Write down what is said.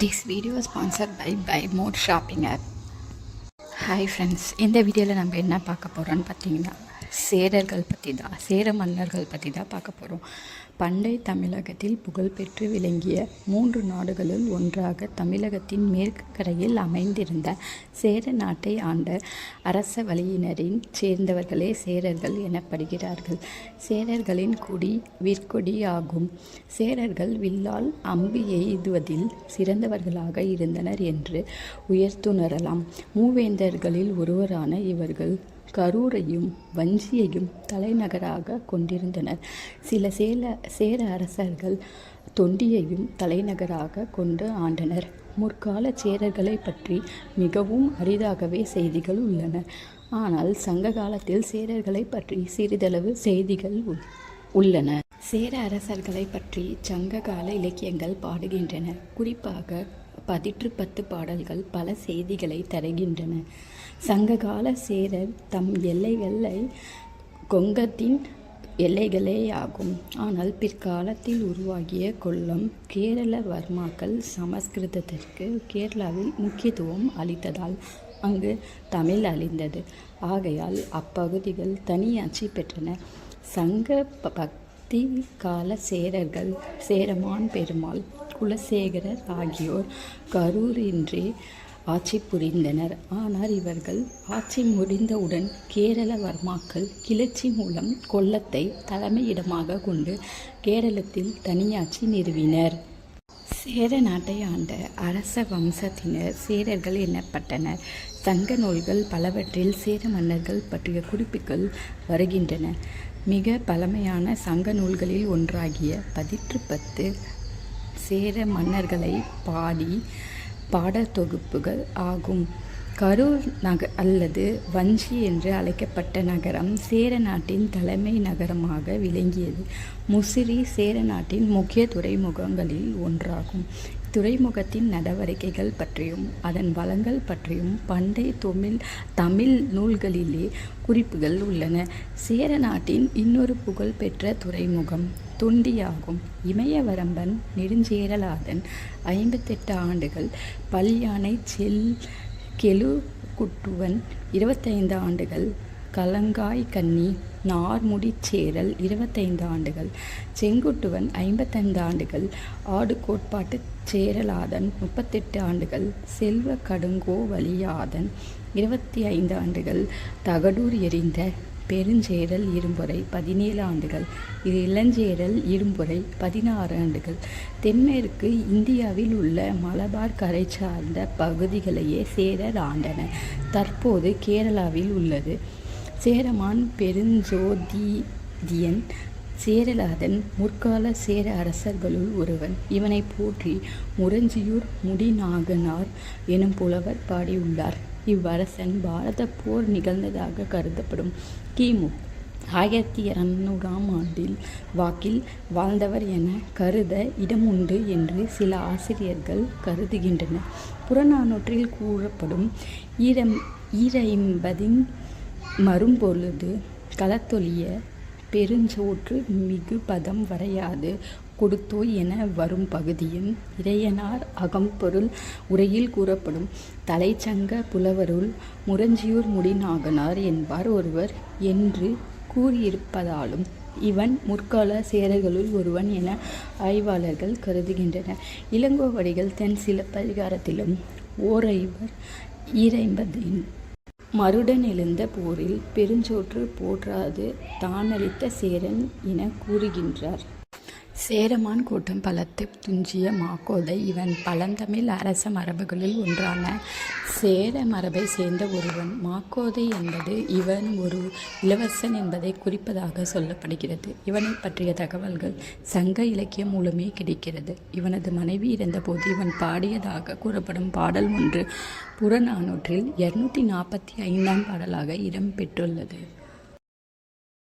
This video is sponsored by Mode Shopping app. Hi friends, இந்த வீடியோவில் நம்ம என்ன பார்க்க போகிறோன்னு பார்த்தீங்கன்னா சேரர்கள் பற்றி தான், சேர மன்னர்கள் பற்றி தான் பார்க்க போகிறோம். பண்டை தமிழகத்தில் புகழ்பெற்று விளங்கிய 3 நாடுகளுள் ஒன்றாக தமிழகத்தின் மேற்கு கரையில் அமைந்திருந்த சேர நாட்டை ஆண்ட அரச வழியினரின் சேர்ந்தவர்களே சேரர்கள் எனப்படுகிறார்கள். சேரர்களின் குடி விற்கொடி ஆகும். சேரர்கள் வில்லால் அம்பு எய்துவதில் சிறந்தவர்களாக இருந்தனர் என்று உயர்த்துணரலாம். மூவேந்தர்களில் ஒருவரான இவர்கள் கரூரையும் வஞ்சியையும் தலைநகராக கொண்டிருந்தனர். சில சேர அரசர்கள் தொண்டியையும் தலைநகராக கொண்டு ஆண்டனர். முற்கால சேரர்களை பற்றி மிகவும் அரிதாகவே செய்திகள் உள்ளன. ஆனால் சங்க காலத்தில் சேரர்களை பற்றி சிறிதளவு செய்திகள் உள்ளன. சேர அரசர்களை பற்றி சங்ககால இலக்கியங்கள் பாடுகின்றன. குறிப்பாக 10 பாடல்கள் பல செய்திகளை தருகின்றன. சங்ககால சேரர் தம் எல்லைகளை கொங்கத்தின் எல்லைகளேயாகும். ஆனால் பிற்காலத்தில் உருவாகிய கொல்லம் கேரள வர்மாக்கள் சமஸ்கிருதத்திற்கு கேரளாவில் முக்கியத்துவம் அளித்ததால் அங்கு தமிழ் அழிந்தது. ஆகையால் அப்பகுதிகள் தனியாட்சி பெற்றன. சங்க பக்தி கால சேரர்கள் சேரமான் பெருமாள் குலசேகரர் ஆகியோர் கரூரின்றி ஆட்சி புரிந்தனர். ஆனால் இவர்கள் ஆட்சி முடிந்தவுடன் கேரள வர்மாக்கள் கிளர்ச்சி மூலம் கொல்லத்தை தலைமையிடமாக கொண்டு கேரளத்தில் தனியாட்சி நிறுவினர். சேர நாட்டை ஆண்ட அரச வம்சத்தினர் சேரர்கள் எனப்பட்டனர். சங்க நூல்கள் பலவற்றில் சேர மன்னர்கள் பற்றிய குறிப்புகள் வருகின்றன. மிக பழமையான சங்க நூல்களில் ஒன்றாகிய 10 சேர மன்னர்களை பாடல் தொகுப்புகள் ஆகும். கரூர் அல்லது வஞ்சி என்று அழைக்கப்பட்ட நகரம் சேர நாட்டின் தலைமை நகரமாக விளங்கியது. முசிறி சேர நாட்டின் முக்கிய துறைமுகங்களில் ஒன்றாகும். துறைமுகத்தின் நடவடிக்கைகள் பற்றியும் அதன் வளங்கள் பற்றியும் பண்டை தமிழ் நூல்களிலே குறிப்புகள் உள்ளன. சேர நாட்டின் இன்னொரு புகழ்பெற்ற துறைமுகம் தொண்டியாகும். இமயவரம்பன் நெடுஞ்சேரலாதன் 58 ஆண்டுகள், பல்யானை கெழுகுட்டுவன் 25 ஆண்டுகள், கலங்காய் கன்னி நார்முடிச்சேரல் 25 ஆண்டுகள், செங்குட்டுவன் 55 ஆண்டுகள், ஆடுகோட்பாட்டு சேரலாதன் 38 ஆண்டுகள், செல்வ கடுங்கோவலியாதன் 25 ஆண்டுகள், தகடூர் எறிந்த பெருஞ்சேரல் இரும்பொறை 17 ஆண்டுகள், இளஞ்சேரல் இரும்பொறை 16 ஆண்டுகள். தென்மேற்கு இந்தியாவில் உள்ள மலபார் கரை சார்ந்த பகுதிகளையே சேரர் ஆண்டனர். தற்போது கேரளாவில் உள்ளது. சேரமான் பெருஞ்சோதியன் சேரலாதன் முற்கால சேர அரசர்களுள் ஒருவன். இவனை போற்றி முரஞ்சியூர் முடிநாகனார் எனும் புலவர் பாடியுள்ளார். இவ்வரசன் பாரத போர் நிகழ்ந்ததாக கருதப்படும் கிமு 1200ஆம் ஆண்டில் வாக்கில் வாழ்ந்தவர் என கருத இடமுண்டு என்று சில ஆசிரியர்கள் கருதுகின்றனர். புறநானூற்றில் கூறப்படும் ஈரைம்பதின் மறும்பொழுது களத்தொழிய பெருஞ்சோற்று மிகு பதம் வரையாது கொடுத்தோய் என வரும் பகுதியும் இறையனார் அகம்பொருள் உரையில் கூறப்படும் தலைச்சங்க புலவருள் முரஞ்சியூர் முடிநாகனார் என்பார் ஒருவர் என்று கூறியிருப்பதாலும் இவன் முற்கால சேரர்களுள் ஒருவன் என ஆய்வாளர்கள் கருதுகின்றனர். இளங்கோவடிகள் தன் சிலப்பதிகாரத்திலும் ஈரைம்பதின் மருடன் எழுந்த போரில் பெருஞ்சோற்று போற்றாது தானளித்த சேரன் என கூறுகின்றார். சேரமான் கூட்டம் பலத்து துஞ்சிய மாக்கோதை இவன் பழந்தமிழ் அரச மரபுகளில் ஒன்றான சேர மரபை சேர்ந்த ஒருவன். மாக்கோதை என்பது இவன் ஒரு இளவரசன் என்பதை குறிப்பதாக சொல்லப்படுகிறது. இவனை பற்றிய தகவல்கள் சங்க இலக்கியம் மூலமே கிடைக்கிறது. இவனது மனைவி இருந்தபோது இவன் பாடியதாக கூறப்படும் பாடல் ஒன்று புறநானூற்றில் 245ஆம் பாடலாக இடம்பெற்றுள்ளது.